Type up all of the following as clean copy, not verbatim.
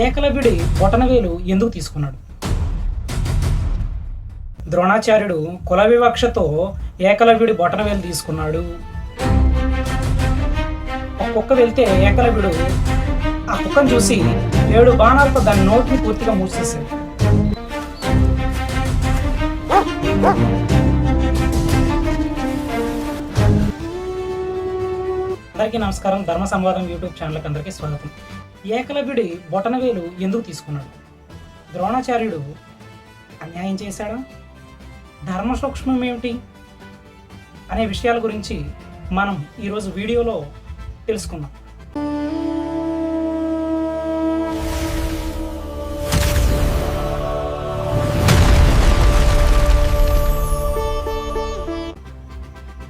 ఏకలవ్యుడి బొటనవేలు ఎందుకు తీసుకున్నాడు? ద్రోణాచార్యుడు కుల వివక్షతో ఏకలవ్యుడి బొటనవేలు తీసుకున్నాడు. ఒక కుక్క వెళ్తే ఏకలవ్యుడు ఆ కుక్కను చూసి 7 బాణాలతో దాని నోటిని పూర్తిగా మూసేశాడు. అందరికీ నమస్కారం. ధర్మ సంవాదం యూట్యూబ్ ఛానల్కి అందరికీ స్వాగతం. ఏకలవ్యుడి బొటనవేలు ఎందుకు తీసుకున్నాడు? ద్రోణాచార్యుడు అన్యాయం చేశాడా? ధర్మ సూక్ష్మం ఏమిటి అనే విషయాల గురించి మనం ఈరోజు వీడియోలో తెలుసుకుందాం.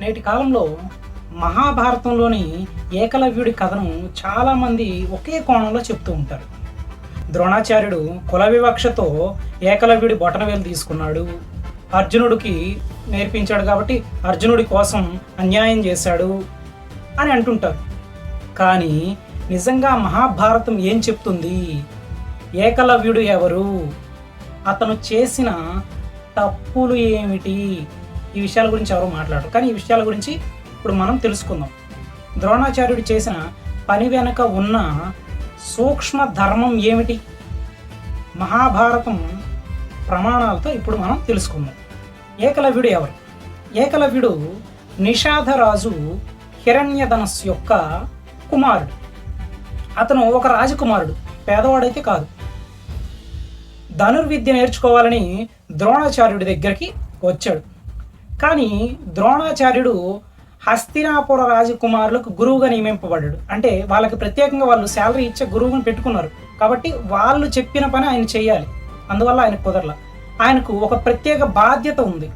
నేటి కాలంలో మహాభారతంలోని ఏకలవ్యుడి కథను చాలామంది ఒకే కోణంలో చెప్తూ ఉంటారు. ద్రోణాచార్యుడు కుల వివక్షతో ఏకలవ్యుడి బొటనవేలు తీసుకున్నాడు, అర్జునుడికి నేర్పించాడు కాబట్టి అర్జునుడి కోసం అన్యాయం చేశాడు అని అంటుంటారు. కానీ నిజంగా మహాభారతం ఏం చెప్తుంది? ఏకలవ్యుడు ఎవరు? అతను చేసిన తప్పులు ఏమిటి? ఈ విషయాల గురించి ఎవరు మాట్లాడరు. కానీ ఈ విషయాల గురించి ఇప్పుడు మనం తెలుసుకుందాం. ద్రోణాచార్యుడు చేసిన పని వెనక ఉన్న సూక్ష్మ ధర్మం ఏమిటి? మహాభారతం ప్రమాణాలతో ఇప్పుడు మనం తెలుసుకుందాం. ఏకలవ్యుడు ఎవరు? ఏకలవ్యుడు నిషాధరాజు హిరణ్యధనస్సు యొక్క కుమారుడు. అతను ఒక రాజకుమారుడు, పేదవాడైతే కాదు. ధనుర్విద్య నేర్చుకోవాలని ద్రోణాచార్యుడి దగ్గరికి వచ్చాడు. కానీ ద్రోణాచార్యుడు హస్తినాపుర రాజకుమారులకు గురువుగా నియమింపబడ్డాడు. అంటే వాళ్ళకి ప్రత్యేకంగా వాళ్ళు శాలరీ ఇచ్చే గురువుని పెట్టుకున్నారు కాబట్టి వాళ్ళు చెప్పిన పని ఆయన చేయాలి. అందువల్ల ఆయనకు కుదరల. ఆయనకు ఒక ప్రత్యేక బాధ్యత ఉంది.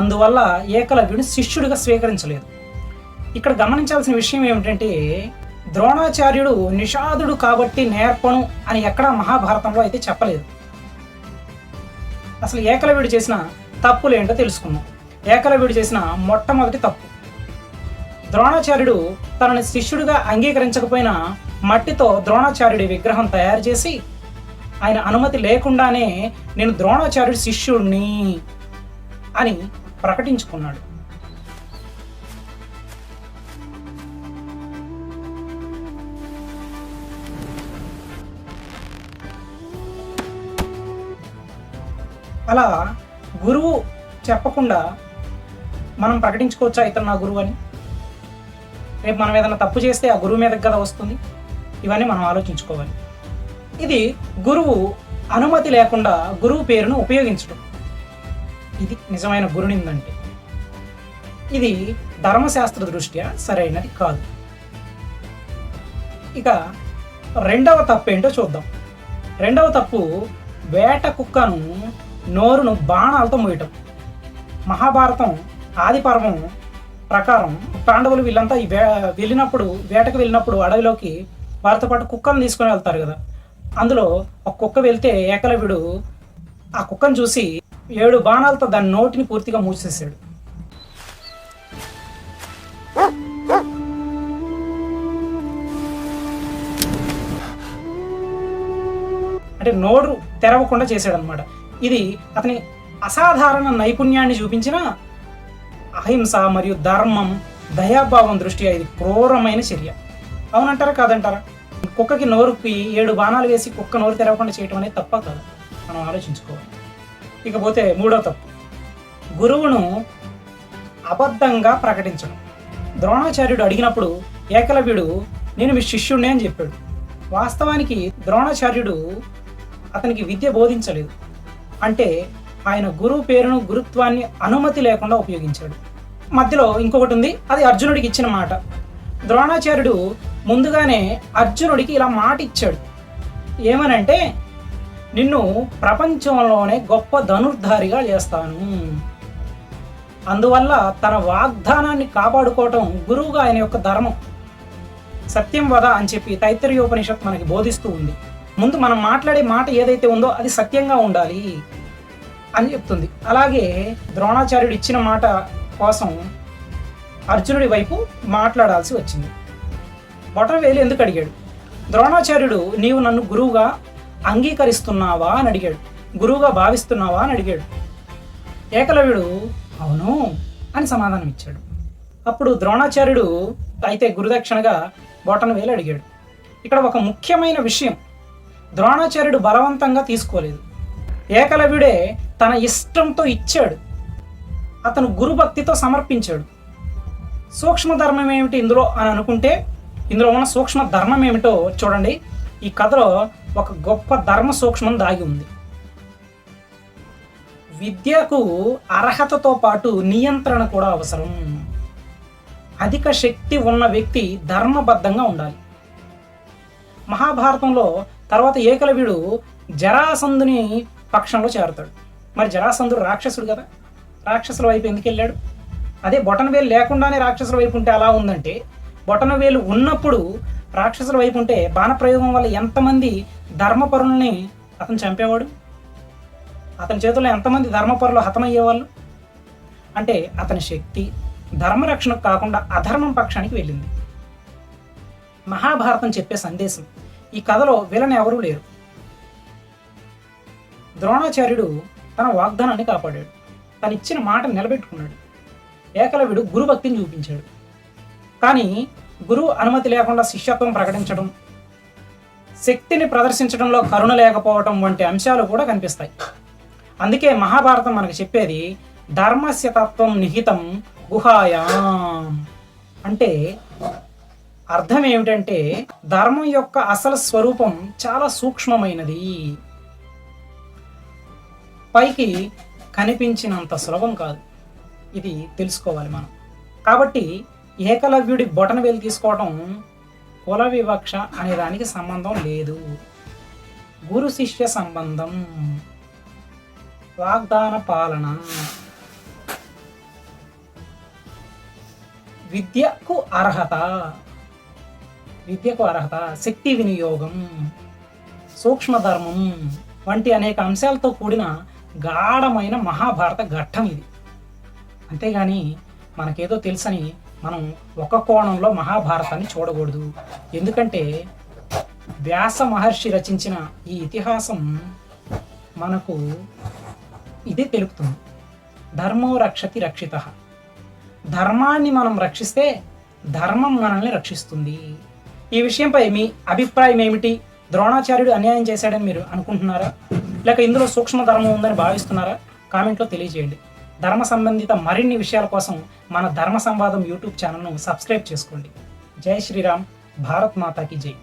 అందువల్ల ఏకలవ్యుడిని శిష్యుడిగా స్వీకరించలేదు. ఇక్కడ గమనించాల్సిన విషయం ఏమిటంటే, ద్రోణాచార్యుడు నిషాదుడు కాబట్టి నేర్పను అని ఎక్కడా మహాభారతంలో అయితే చెప్పలేదు. అసలు ఏకలవ్యుడు చేసిన తప్పులేంటో తెలుసుకున్నాం. ఏకలవ్యుడు చేసిన మొట్టమొదటి తప్పు, ద్రోణాచార్యుడు తనని శిష్యుడిగా అంగీకరించకపోయినా మట్టితో ద్రోణాచార్యుడి విగ్రహం తయారు చేసి ఆయన అనుమతి లేకుండానే నేను ద్రోణాచార్యుడి శిష్యుడిని అని ప్రకటించుకున్నాడు. అలా గురువు చెప్పకుండా మనం ప్రకటించుకోవచ్చా ఇతను నా గురువు అని? రేపు మనం ఏదైనా తప్పు చేస్తే ఆ గురువు మీదకి కదా వస్తుంది. ఇవన్నీ మనం ఆలోచించుకోవాలి. ఇది గురువు అనుమతి లేకుండా గురువు పేరును ఉపయోగించడం, ఇది నిజమైన గురునిందంటే ఇది ధర్మశాస్త్ర దృష్ట్యా సరైనది కాదు. ఇక రెండవ తప్పు ఏంటో చూద్దాం. రెండవ తప్పు, వేట కుక్కను నోరును బాణాలతో మోయటం. మహాభారతం ఆది పర్వం ప్రకారం పాండవులు వీళ్ళంతా వెళ్ళినప్పుడు, వేటకు వెళ్ళినప్పుడు అడవిలోకి వారితో పాటు కుక్కను తీసుకొని వెళ్తారు కదా. అందులో ఒక కుక్క వెళ్తే ఏకలవ్యుడు ఆ కుక్కను చూసి 7 బాణాలతో దాని నోటిని పూర్తిగా మూసేసాడు. అంటే నోరు తెరవకుండా చేశాడనమాట. ఇది అతని అసాధారణ నైపుణ్యాన్ని చూపించిన అహింస మరియు ధర్మం, దయాభావం దృష్ట్యా ఇది క్రూరమైన చర్య. అవునంటారా కాదంటారా? కుక్కకి నోరుకి 7 బాణాలు వేసి కుక్క నోరు తెరవకుండా చేయటం అనేది తప్ప కాదు, మనం ఆలోచించుకోవాలి. ఇకపోతే మూడో తప్పు, గురువును అబద్ధంగా ప్రకటించడం. ద్రోణాచార్యుడు అడిగినప్పుడు ఏకలవ్యుడు నేను మీ శిష్యుడిని అని చెప్పాడు. వాస్తవానికి ద్రోణాచార్యుడు అతనికి విద్య బోధించలేదు. అంటే ఆయన గురువు పేరును, గురుత్వాన్ని అనుమతి లేకుండా ఉపయోగించాడు. మధ్యలో ఇంకొకటి ఉంది, అది అర్జునుడికి ఇచ్చిన మాట. ద్రోణాచార్యుడు ముందుగానే అర్జునుడికి ఇలా మాట ఇచ్చాడు. ఏమనంటే, నిన్ను ప్రపంచంలోనే గొప్ప ధనుర్ధారిగా చేస్తాను. అందువల్ల తన వాగ్దానాన్ని కాపాడుకోవటం గురువుగా ఆయన యొక్క ధర్మం. సత్యం వద అని చెప్పి తైత్తరీయోపనిషత్ మనకి బోధిస్తూ ఉంది. ముందు మనం మాట్లాడే మాట ఏదైతే ఉందో అది సత్యంగా ఉండాలి అని చెప్తుంది. అలాగే ద్రోణాచార్యుడు ఇచ్చిన మాట కోసం అర్జునుడి వైపు మాట్లాడాల్సి వచ్చింది. బొటనవేలు ఎందుకు అడిగాడు? ద్రోణాచార్యుడు నీవు నన్ను గురువుగా అంగీకరిస్తున్నావా అని అడిగాడు, గురువుగా భావిస్తున్నావా అని అడిగాడు. ఏకలవ్యుడు అవును అని సమాధానం ఇచ్చాడు. అప్పుడు ద్రోణాచార్యుడు అయితే గురుదక్షిణగా బొటన వేలు అడిగాడు. ఇక్కడ ఒక ముఖ్యమైన విషయం, ద్రోణాచార్యుడు బలవంతంగా తీసుకోలేదు, ఏకలవ్యుడే తన ఇష్టంతో ఇచ్చాడు, అతను గురుభక్తితో సమర్పించాడు. సూక్ష్మ ధర్మం ఏమిటి ఇందులో అని అనుకుంటే, ఇందులో ఉన్న సూక్ష్మ ధర్మం ఏమిటో చూడండి. ఈ కథలో ఒక గొప్ప ధర్మ సూక్ష్మం దాగి ఉంది. విద్యకు అర్హతతో పాటు నియంత్రణ కూడా అవసరం. అధిక శక్తి ఉన్న వ్యక్తి ధర్మబద్ధంగా ఉండాలి. మహాభారతంలో తర్వాత ఏకలవ్యుడు జరాసంధుని పక్షంలో చేరుతాడు. మరి జరాసంధుడు రాక్షసుడు కదా, రాక్షసుల వైపు ఎందుకు వెళ్ళాడు? అదే బొటనవేలు లేకుండానే రాక్షసుల వైపు ఉంటే అలా ఉందంటే, బొటనవేలు ఉన్నప్పుడు రాక్షసుల వైపు ఉంటే బాణప్రయోగం వల్ల ఎంతమంది ధర్మపరుల్ని అతను చంపేవాడు? అతని చేతుల్లో ఎంతమంది ధర్మపరులు హతమయ్యేవాళ్ళు? అంటే అతని శక్తి ధర్మరక్షణకు కాకుండా అధర్మం పక్షానికి వెళ్ళింది. మహాభారతం చెప్పే సందేశం, ఈ కథలో విలన్ ఎవరూ లేరు. ద్రోణాచార్యుడు తన వాగ్దానాన్ని కాపాడాడు, తను ఇచ్చిన మాట నిలబెట్టుకున్నాడు. ఏకలవ్యుడు గురుభక్తిని చూపించాడు. కానీ గురువు అనుమతి లేకుండా శిష్యత్వం ప్రకటించడం, శక్తిని ప్రదర్శించడంలో కరుణ లేకపోవడం వంటి అంశాలు కూడా కనిపిస్తాయి. అందుకే మహాభారతం మనకు చెప్పేది ధర్మస్య తత్వం నిహితం గుహాయాం. అంటే అర్థం ఏమిటంటే ధర్మం యొక్క అసలు స్వరూపం చాలా సూక్ష్మమైనది, పైకి కనిపించినంత సులభం కాదు. ఇది తెలుసుకోవాలి మనం. కాబట్టి ఏకలవ్యుడి బొటనవేలు తీసుకోవడం కుల వివక్ష అనే దానికి సంబంధం లేదు. గురు శిష్య సంబంధం, వాగ్దాన పాలన, విద్యకు అర్హత, శక్తి వినియోగం, సూక్ష్మధర్మం వంటి అనేక అంశాలతో కూడిన గాఢమైన మహాభారత ఘట్టం ఇది. అంతేగాని మనకేదో తెలుసని మనం ఒక కోణంలో మహాభారతాన్ని చూడకూడదు. ఎందుకంటే వ్యాస మహర్షి రచించిన ఈ ఇతిహాసం మనకు ఇదే తెలుపుతుంది. ధర్మో రక్షతి రక్షితః. ధర్మాన్ని మనం రక్షిస్తే ధర్మం మనల్ని రక్షిస్తుంది. ఈ విషయంపై మీ అభిప్రాయం ఏమిటి? ద్రోణాచార్యుడు అన్యాయం చేశాడని మీరు అనుకుంటున్నారా, లేక ఇందులో సూక్ష్మ ధర్మం ఉందని భావిస్తున్నారా? కామెంట్లో తెలియజేయండి. ధర్మ సంబంధిత మరిన్ని విషయాల కోసం మన ధర్మ సంవాదం యూట్యూబ్ ఛానల్ను సబ్స్క్రైబ్ చేసుకోండి. జై శ్రీరామ్, భారత్ మాతాకి జై.